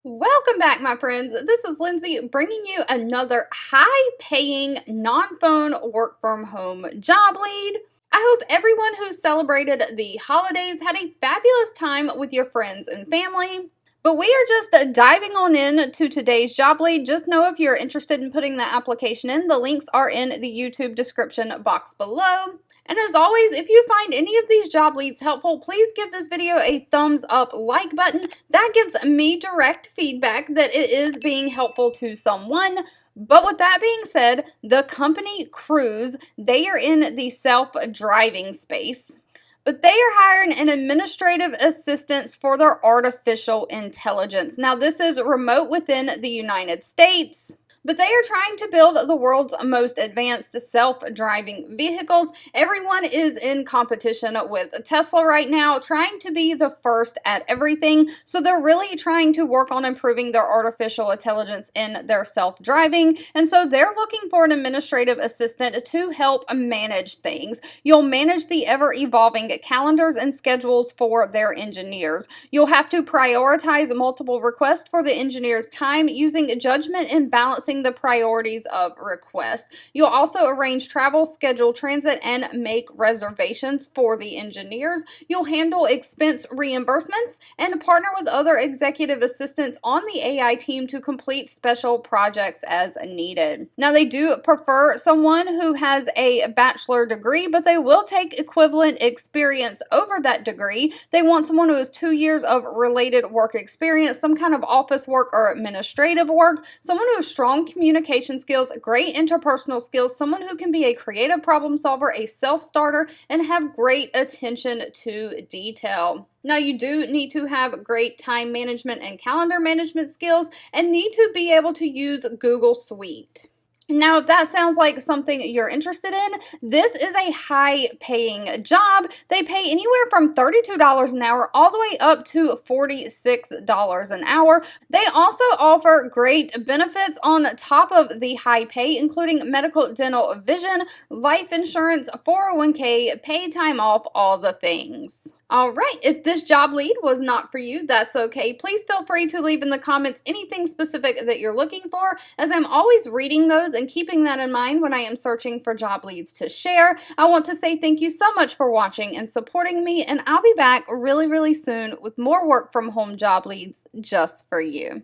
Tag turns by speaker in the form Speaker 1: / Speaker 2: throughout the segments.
Speaker 1: Welcome back, my friends. This is Lindsay bringing you another high-paying, non-phone work-from-home job lead. I hope everyone who celebrated the holidays had a fabulous time with your friends and family. But we are just diving on in to today's job lead. Just know if you're interested in putting the application in, the links are in the YouTube description box below. And as always, if you find any of these job leads helpful, please give this video a thumbs up like button. That gives me direct feedback that it is being helpful to someone. But with that being said, the company Cruise, they are in the self-driving space. But they are hiring an administrative assistant for their artificial intelligence. Now, this is remote within the United States. But they are trying to build the world's most advanced self-driving vehicles. Everyone is in competition with Tesla right now, trying to be the first at everything. So they're really trying to work on improving their artificial intelligence in their self-driving. And so they're looking for an administrative assistant to help manage things. You'll manage the ever-evolving calendars and schedules for their engineers. You'll have to prioritize multiple requests for the engineer's time using judgment and balancing the priorities of requests. You'll also arrange travel, schedule transit, and make reservations for the engineers. You'll handle expense reimbursements and partner with other executive assistants on the AI team to complete special projects as needed. Now, they do prefer someone who has a bachelor degree, but they will take equivalent experience over that degree. They want someone who has 2 years of related work experience, some kind of office work or administrative work, someone who has strong communication skills, great interpersonal skills, someone who can be a creative problem solver, a self-starter, and have great attention to detail. Now, you do need to have great time management and calendar management skills and need to be able to use Google Suite. Now, if that sounds like something you're interested in, this is a high-paying job. They pay anywhere from $32 an hour all the way up to $46 an hour. They also offer great benefits on top of the high pay, including medical, dental, vision, life insurance, 401k, paid time off, all the things. All right, if this job lead was not for you, that's okay. Please feel free to leave in the comments anything specific that you're looking for, as I'm always reading those and keeping that in mind when I am searching for job leads to share. I want to say thank you so much for watching and supporting me, and I'll be back really soon with more work from home job leads just for you.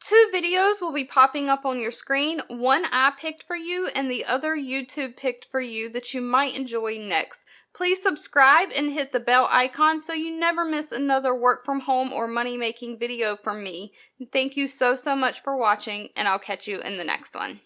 Speaker 1: 2 videos will be popping up on your screen. One I picked for you and the other YouTube picked for you that you might enjoy next. Please subscribe and hit the bell icon so you never miss another work from home or money making video from me. Thank you so much for watching, and I'll catch you in the next one.